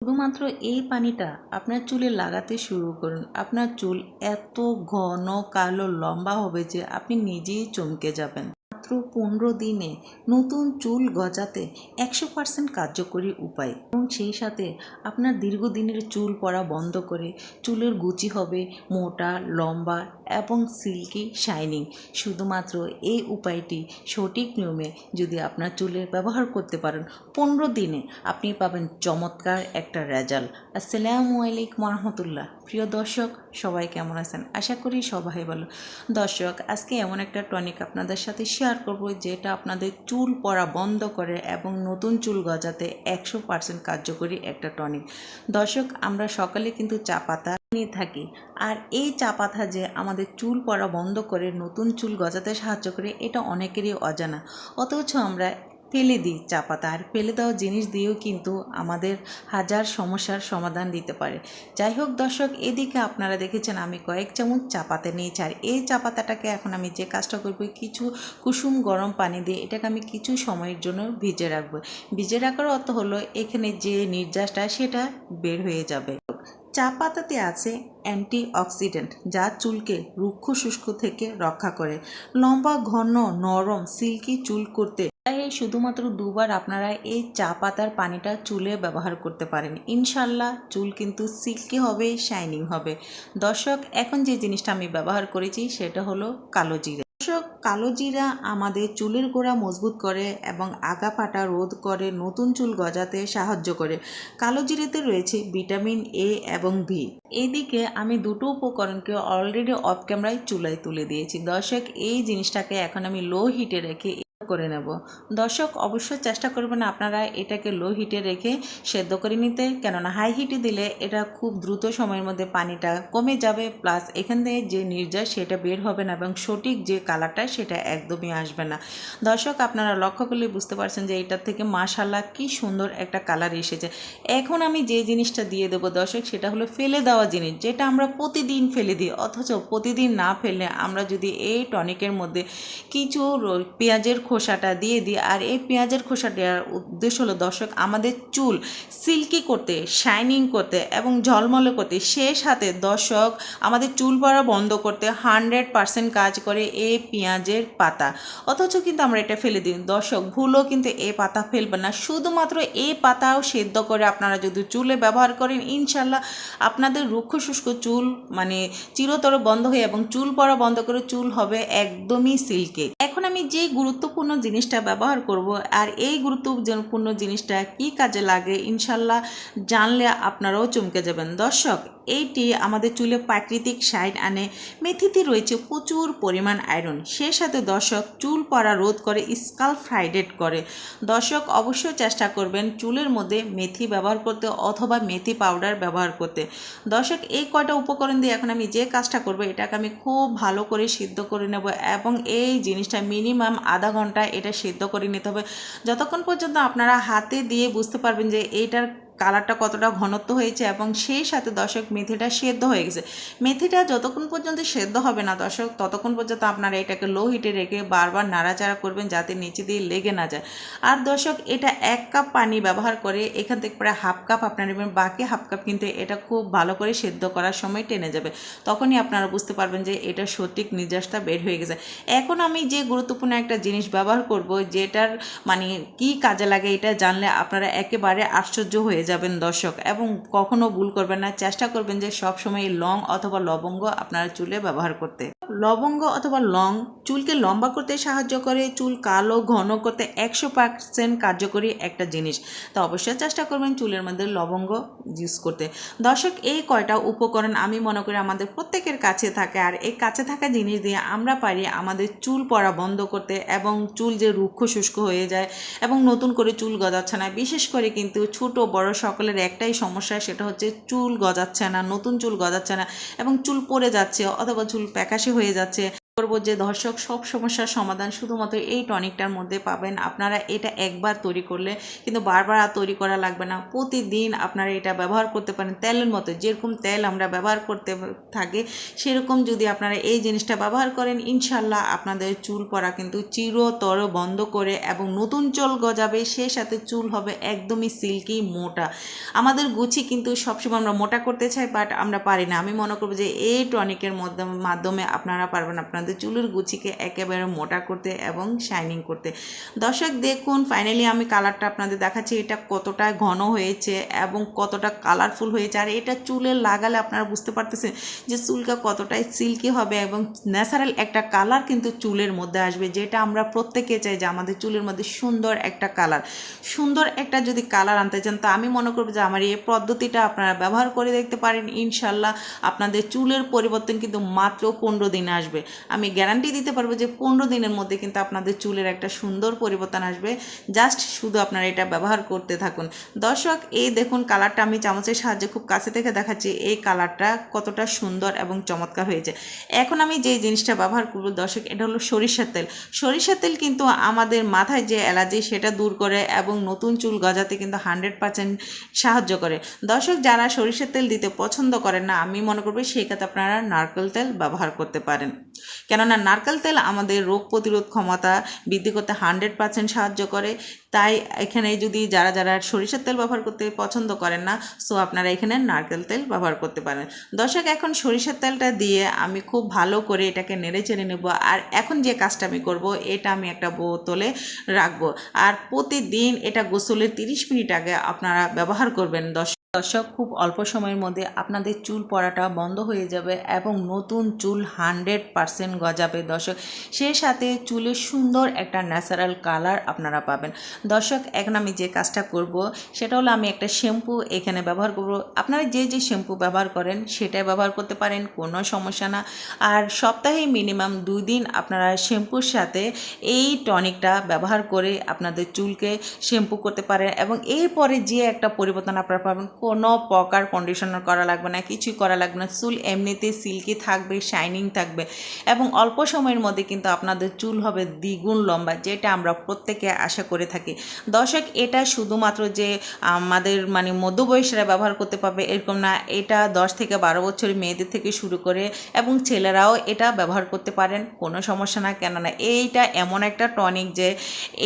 শুধুমাত্র এই পানিটা আপনার চুলে লাগাতে শুরু করুন, আপনার চুল এত ঘন কালো লম্বা হবে যে আপনি নিজেই চমকে যাবেন। মাত্র 15 দিনে নতুন চুল গজাতে 100% কার্যকরী উপায়, এবং সেই সাথে আপনার দীর্ঘদিনের চুল পড়া বন্ধ করে চুলের গুচি হবে মোটা, লম্বা এবং সিল্কি শাইনিং। শুধুমাত্র এই উপায়টি সঠিক নিয়মে যদি আপনার চুলে ব্যবহার করতে পারেন, 15 দিনে আপনি পাবেন চমৎকার একটা রেজাল্ট। আসসালামু আলাইকুম রহমতুল্লাহ। প্রিয় দর্শক, সবাই কেমন আছেন? আশা করি সবাই ভালো। দর্শক, আজকে এমন একটা টনিক আপনাদের সাথে শেয়ার করব যেটা আপনাদের চুল পড়া বন্ধ করে এবং নতুন চুল গজাতে 100% কার্যকরী একটা টনিক। দর্শক, আমরা সকালে কিন্তু চা পাতা নিয়ে থাকি, আর এই চা পাতা যে আমাদের চুল পড়া বন্ধ করে নতুন চুল গজাতে সাহায্য করে এটা অনেকেরই অজানা। অথচ আমরা ফেলে দিই চা পাতা, আর ফেলে দেওয়া জিনিস দিয়েও কিন্তু আমাদের হাজার সমস্যার সমাধান দিতে পারে। যাই হোক দর্শক, এদিকে আপনারা দেখেছেন আমি কয়েক চামচ চা পাতা নিয়েছি, আর এই চা পাতাটাকে এখন আমি যে কাজটা করব, কিছু কুসুম গরম পানি দিয়ে এটাকে আমি কিছু সময়ের জন্য ভিজে রাখবো। ভিজে রাখার অর্থ হলো এখানে যে নির্যাসটা সেটা বের হয়ে যাবে। চা পাতাতে আছে অ্যান্টিঅক্সিডেন্ট, যা চুলকে রুক্ষ শুষ্ক থেকে রক্ষা করে। লম্বা, ঘন, নরম, সিল্কি চুল করতে তাই শুধুমাত্র 2বার আপনারা এই চা পাতার পানিটা চুলে ব্যবহার করতে পারেন। ইনশাল্লাহ চুল কিন্তু সিল্কি হবে, শাইনিং হবে। দর্শক, এখন যে জিনিসটা আমি ব্যবহার করেছি সেটা হলো কালো জিরা। দর্শক, কালো জিরা আমাদের চুলের গোড়া মজবুত করে এবং আগা ফাটা রোধ করে, নতুন চুল গজাতে সাহায্য করে। কালো জিরাতে রয়েছে ভিটামিন এ এবং বি। এদিকে আমি দুটো উপকরণকে অলরেডি অফ ক্যামেরায় চুলায় তুলে দিয়েছি। দর্শক, এই জিনিসটাকে এখন আমি লো হিটে রেখে করে নেব। দর্শক, অবশ্যই চেষ্টা করবেন আপনারা এটাকে লো হিটে রেখে সেদ্ধ করে নিতে, কেননা হাই হিটে দিলে এটা খুব দ্রুত সময়ের মধ্যে পানিটা কমে যাবে, প্লাস এখান থেকে যে নির্যাস সেটা বের হবে না এবং সঠিক যে কালারটা সেটা একদমই আসবে না। দর্শক, আপনারা লক্ষ্য করলে বুঝতে পারছেন যে এটার থেকে মাশাআল্লাহ কি সুন্দর একটা কালার এসেছে। এখন আমি যে জিনিসটা দিয়ে দেবো দর্শক, সেটা হলো ফেলে দেওয়া জিনিস, যেটা আমরা প্রতিদিন ফেলে দিই। অথচ প্রতিদিন না ফেললে আমরা যদি এই টনিকের মধ্যে কিছু পেঁয়াজের খোসাটা দিয়ে দিই, আর এই পেঁয়াজের খোসা দেওয়ার উদ্দেশ্য হলো দর্শক আমাদের চুল সিল্কি করতে, শাইনিং করতে এবং ঝলমলে করতে, সে সাথে দর্শক আমাদের চুল পড়া বন্ধ করতে 100% কাজ করে এই পেঁয়াজের পাতা। অথচ কিন্তু আমরা এটা ফেলে দিই। দর্শক, ভুলও কিন্তু এই পাতা ফেলবেন না। শুধুমাত্র এই পাতাও সেদ্ধ করে আপনারা যদি চুলে ব্যবহার করেন, ইনশাল্লাহ আপনাদের রুক্ষ শুষ্ক চুল মানে চিরতরে বন্ধ হয়ে এবং চুল পড়া বন্ধ করে চুল হবে একদমই সিল্কি। এখন আমি যে গুরুত্বপূর্ণ জিনিসটা ব্যবহার করব, আর এই গুরুত্বপূর্ণ জিনিসটা কি কাজে লাগে ইনশাল্লাহ জানলে আপনারাও চমকে যাবেন। দর্শক, এইটি আমাদের চুলে প্রাকৃতিক শাইন আনে। মেথিতে রয়েছে প্রচুর পরিমাণ আয়রন, সে সাথে দর্শক চুল পড়া রোধ করে, স্কাল্প হাইড্রেট করে। দর্শক, অবশ্যই চেষ্টা করবেন চুলের মধ্যে মেথি ব্যবহার করতে অথবা মেথি পাউডার ব্যবহার করতে। দর্শক, এই কয়টা উপকরণ দিয়ে এখন আমি যে কাজটা করব, এটাকে আমি খুব ভালো করে সিদ্ধ করে নেব এবং এই জিনিসটা মিনিমাম আধা ঘন্টা এটা সিদ্ধ করে নিতে হবে, যতক্ষণ পর্যন্ত আপনারা হাতে দিয়ে বুঝতে পারবেন যে এইটার কালারটা কতটা ঘনত্ব হয়েছে এবং সেই সাথে দর্শক মেথিটা সেদ্ধ হয়ে গেছে। মেথিটা যতক্ষণ পর্যন্ত সেদ্ধ হবে না দর্শক, ততক্ষণ পর্যন্ত আপনারা এটাকে লো হিটে রেখে বারবার নাড়াচাড়া করবেন যাতে নিচে দিয়ে লেগে না যায়। আর দর্শক, এটা 1 কাপ পানি ব্যবহার করে এখান থেকে প্রায় হাফ কাপ আপনারা নেবেন, বাকি হাফ কাপ কিন্তু এটা খুব ভালো করে সেদ্ধ করার সময় টেনে যাবে। তখনই আপনারা বুঝতে পারবেন যে এটা সঠিক নির্যাসটা বের হয়ে গেছে। এখন আমি যে গুরুত্বপূর্ণ একটা জিনিস ব্যবহার করব, যেটার মানে কি কাজে লাগে এটা জানলে আপনারা একেবারে আশ্চর্য হয়ে যাবেন দর্শক, এবং কখনো ভুল করবেন না। চেষ্টা করবেন যে সবসময় লং অথবা লবঙ্গ আপনারা চুলে ব্যবহার করতে। লবঙ্গ অথবা লং চুলকে লম্বা করতে সাহায্য করে, চুল কালো ঘন করতে 100% কার্যকরী একটা জিনিস। তো অবশ্যই চেষ্টা করবেন চুলের মধ্যে লবঙ্গ ইউজ করতে। দর্শক, এই কয়টা উপকরণ আমি মনে করি আমাদের প্রত্যেকের কাছে থাকে, আর এই কাছে থাকা জিনিস দিয়ে আমরা পারি আমাদের চুল পড়া বন্ধ করতে এবং চুল যে রুক্ষ শুষ্ক হয়ে যায় এবং নতুন করে চুল গজাচ্ছে না। বিশেষ করে কিন্তু ছোট বড় সকলের একটাই সমস্যা, সেটা হচ্ছে চুল গজাচ্ছে না, নতুন চুল গজাচ্ছে না এবং চুল পড়ে যাচ্ছে অথবা চুল প্যাকাশে হয়ে যাচ্ছে। করবো যে দর্শক সব সমস্যার সমাধান শুধুমাত্র এই টনিকটার মধ্যে পাবেন। আপনারা এটা একবার তৈরি করলে কিন্তু বারবার আর তৈরি করা লাগবে না। প্রতিদিন আপনারা এটা ব্যবহার করতে পারেন তেলের মতো। যেরকম তেল আমরা ব্যবহার করতে থাকি সেরকম যদি আপনারা এই জিনিসটা ব্যবহার করেন, ইনশাল্লাহ আপনাদের চুল পড়া কিন্তু চিরতর বন্ধ করে এবং নতুন চুল গজাবে, সে সাথে চুল হবে একদমই সিল্কি মোটা। আমাদের গুছি কিন্তু সবসময় আমরা মোটা করতে চাই, বাট আমরা পারি না। আমি মনে করবো যে এই টনিকের মাধ্যমে আপনারা পারবেন আপনাদের চুলের গুছিকে একেবারে মোটা করতে এবং শাইনিং করতে। দর্শক দেখুন, ফাইনালি আমি কালারটা আপনাদের দেখাচ্ছি, এটা কতটা ঘন হয়েছে এবং কতটা কালারফুল হয়েছে। আর এটা চুলে লাগালে আপনারা বুঝতে পারতেছেন যে চুলটা কতটাই সিল্কি হবে এবং ন্যাচারাল একটা কালার কিন্তু চুলের মধ্যে আসবে, যেটা আমরা প্রত্যেকে চাই যে আমাদের চুলের মধ্যে সুন্দর একটা কালার, সুন্দর একটা যদি কালার আনতে চান, তো আমি মনে করবো যে আমার এই পদ্ধতিটা আপনারা ব্যবহার করে দেখতে পারেন। ইনশাল্লাহ আপনাদের চুলের পরিবর্তন কিন্তু মাত্র 15 দিনে আসবে। আমি গ্যারান্টি দিতে পারবো যে 15 দিনের মধ্যে কিন্তু আপনাদের চুলের একটা সুন্দর পরিবর্তন আসবে। জাস্ট শুধু আপনারা এটা ব্যবহার করতে থাকুন। দর্শক এই দেখুন কালারটা আমি চামচের সাহায্যে খুব কাছে থেকে দেখাচ্ছি, এই কালারটা কতটা সুন্দর এবং চমৎকার হয়েছে। এখন আমি যে জিনিসটা ব্যবহার করবো দর্শক, এটা হলো সরিষার তেল। সরিষার তেল কিন্তু আমাদের মাথায় যে অ্যালার্জি সেটা দূর করে এবং নতুন চুল গজাতে কিন্তু 100% সাহায্য করে। দর্শক যারা সরিষার তেল দিতে পছন্দ করেন না, আমি মনে করবো সেই ক্ষেত্রে আপনারা নারকেল তেল ব্যবহার করতে পারেন। কেননা নারকেল তেল আমাদের রোগ প্রতিরোধ ক্ষমতা বৃদ্ধি করতে 100% সাহায্য করে। তাই এখানে যদি যারা যারা সরিষার তেল ব্যবহার করতে পছন্দ করেন না, সো আপনারা এখানে নারকেল তেল ব্যবহার করতে পারেন। দর্শক এখন সরিষার তেলটা দিয়ে আমি খুব ভালো করে এটাকে নেড়ে চেড়ে নেব। আর এখন যে কাজটা আমি করব, এটা আমি একটা বোতলে রাখবো আর প্রতিদিন এটা গোসলের 30 মিনিট আগে আপনারা ব্যবহার করবেন। দর্শক খুব অল্প সময়ের মধ্যে আপনাদের চুল পড়াটা বন্ধ হয়ে যাবে এবং নতুন চুল 100% গজাবে দর্শক। সেই সাথে চুলের সুন্দর একটা ন্যাচারাল কালার আপনারা পাবেন। দর্শক এখন আমি যে কাজটা করব সেটা হলো আমি একটা শ্যাম্পু এখানে ব্যবহার করব। আপনারা যে যে শ্যাম্পু ব্যবহার করেন সেটাই ব্যবহার করতে পারেন, কোনো সমস্যা না। আর সপ্তাহে মিনিমাম 2 দিন আপনারা শ্যাম্পুর সাথে এই টনিকটা ব্যবহার করে আপনাদের চুলকে শ্যাম্পু করতে পারেন এবং এরপরে যে একটা পরিবর্তন আপনারা পাবেন, কোনো প্রকার কন্ডিশনার করা লাগবে না, কিছুই করা লাগবে না। চুল এমনিতে সিল্কি থাকবে, শাইনিং থাকবে এবং অল্প সময়ের মধ্যে কিন্তু আপনাদের চুল হবে দ্বিগুণ লম্বা, যেটা আমরা প্রত্যেকে আশা করে থাকি। দর্শক এটা শুধুমাত্র যে আমাদের মধ্যবয়সীরা ব্যবহার করতে পারবে এরকম না, এটা 10 থেকে 12 বছরের মেয়েদের থেকে শুরু করে এবং ছেলেরাও এটা ব্যবহার করতে পারেন, কোনো সমস্যা না। কেননা এইটা এমন একটা টনিক যে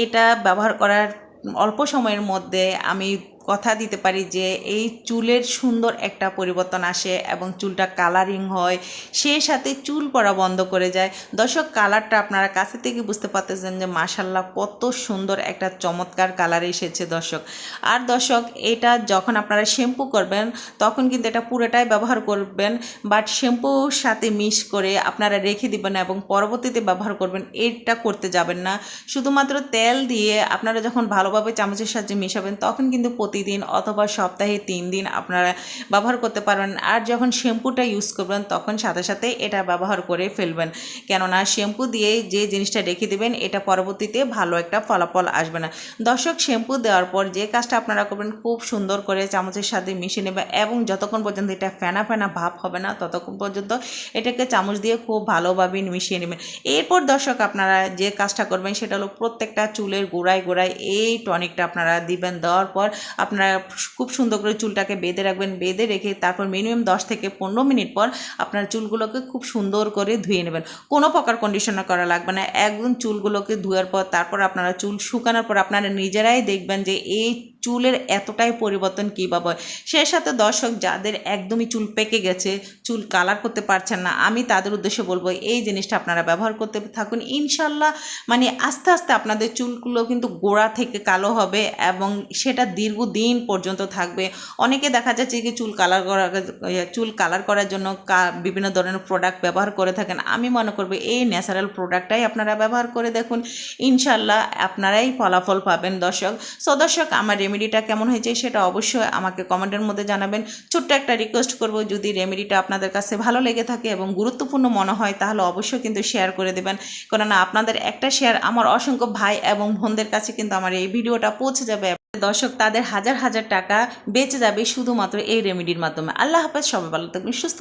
এটা ব্যবহার করার অল্প সময়ের মধ্যে আমি কথা দিতে পারি যে এই চুলের সুন্দর একটা পরিবর্তন আসে এবং চুলটা কালারিং হয়, সেই সাথে চুল পড়া বন্ধ করে যায়। দর্শক কালারটা আপনারা কাছে থেকে বুঝতে পারতেছেন যে মাশাল্লাহ কত সুন্দর একটা চমৎকার কালার এসেছে দর্শক। আর দর্শক এটা যখন আপনারা শ্যাম্পু করবেন তখন কিন্তু এটা পুরোটাই ব্যবহার করবেন, বাট শ্যাম্পুর সাথে মিক্স করে আপনারা রেখে দিবেন এবং পরবর্তীতে ব্যবহার করবেন, এটা করতে যাবেন না। শুধুমাত্র তেল দিয়ে আপনারা যখন ভালোভাবে চামচের সাহায্যে মেশাবেন তখন কিন্তু প্রতিদিন অথবা সপ্তাহে 3 দিন আপনারা ব্যবহার করতে পারবেন। আর যখন শ্যাম্পুটা ইউজ করবেন তখন সাথে সাথে এটা ব্যবহার করে ফেলবেন, কেননা শ্যাম্পু দিয়ে যে জিনিসটা রেখে দেবেন এটা পরবর্তীতে ভালো একটা ফলাফল আসবে না। দর্শক শ্যাম্পু দেওয়ার পর যে কাজটা আপনারা করবেন, খুব সুন্দর করে চামচের সাথে মিশিয়ে নেবেন এবং যতক্ষণ পর্যন্ত এটা ফেনা ফেনা ভাব হবে না ততক্ষণ পর্যন্ত এটাকে চামচ দিয়ে খুব ভালোভাবে মিশিয়ে নেবেন। এরপর দর্শক আপনারা যে কাজটা করবেন সেটা হলো প্রত্যেকটা চুলের গোড়ায় গোড়ায় এই টনিকটা আপনারা দিবেন। দেওয়ার পর আপনারা খুব সুন্দর করে চুলটাকে বেঁধে রাখবেন, বেঁধে রেখে তারপর মিনিমাম 10 থেকে 15 মিনিট পর আপনার চুলগুলোকে খুব সুন্দর করে ধুয়ে নেবেন। কোনো প্রকার কন্ডিশনার করা লাগবে না, একদম চুলগুলোকে ধোয়ার পর তারপর আপনারা চুল শুকানোর পর আপনারা নিজেরাই দেখবেন যে এই চুলের এতটাই পরিবর্তন কীভাবে হয়। সেই সাথে দর্শক যাদের একদমই চুল পেকে গেছে, চুল কালার করতে পারছেন না, আমি তাদের উদ্দেশ্যে বলবো এই জিনিসটা আপনারা ব্যবহার করতে থাকুন। ইনশাল্লাহ আস্তে আস্তে আপনাদের চুলগুলো কিন্তু গোড়া থেকে কালো হবে এবং সেটা দীর্ঘদিন পর্যন্ত থাকবে। অনেকে দেখা যাচ্ছে যে চুল কালার করার জন্য বিভিন্ন ধরনের প্রোডাক্ট ব্যবহার করে থাকেন। আমি মনে করবো এই ন্যাচারাল প্রোডাক্টটাই আপনারা ব্যবহার করে দেখুন, ইনশাল্লাহ আপনারাই ফলাফল পাবেন দর্শক। সো দর্শক আমার রেমেডিটা কেমন হয়েছে সেটা অবশ্যই আমাকে কমেন্টের মধ্যে জানাবেন। ছোট্ট একটা রিকোয়েস্ট করব, যদি রেমেডিটা আপনাদের কাছে ভালো লেগে থাকে এবং গুরুত্বপূর্ণ মনে হয় তাহলে অবশ্যই কিন্তু শেয়ার করে দেবেন, কেননা আপনাদের একটা শেয়ার আমার অসংখ্য ভাই এবং বোনদের কাছে কিন্তু আমার এই ভিডিওটা পৌঁছে যাবে। দর্শক তাদের হাজার হাজার টাকা বেঁচে যাবে শুধুমাত্র এই রেমেডির মাধ্যমে। আল্লাহ হাফেজ, সবাই ভালো থাকবেন, সুস্থ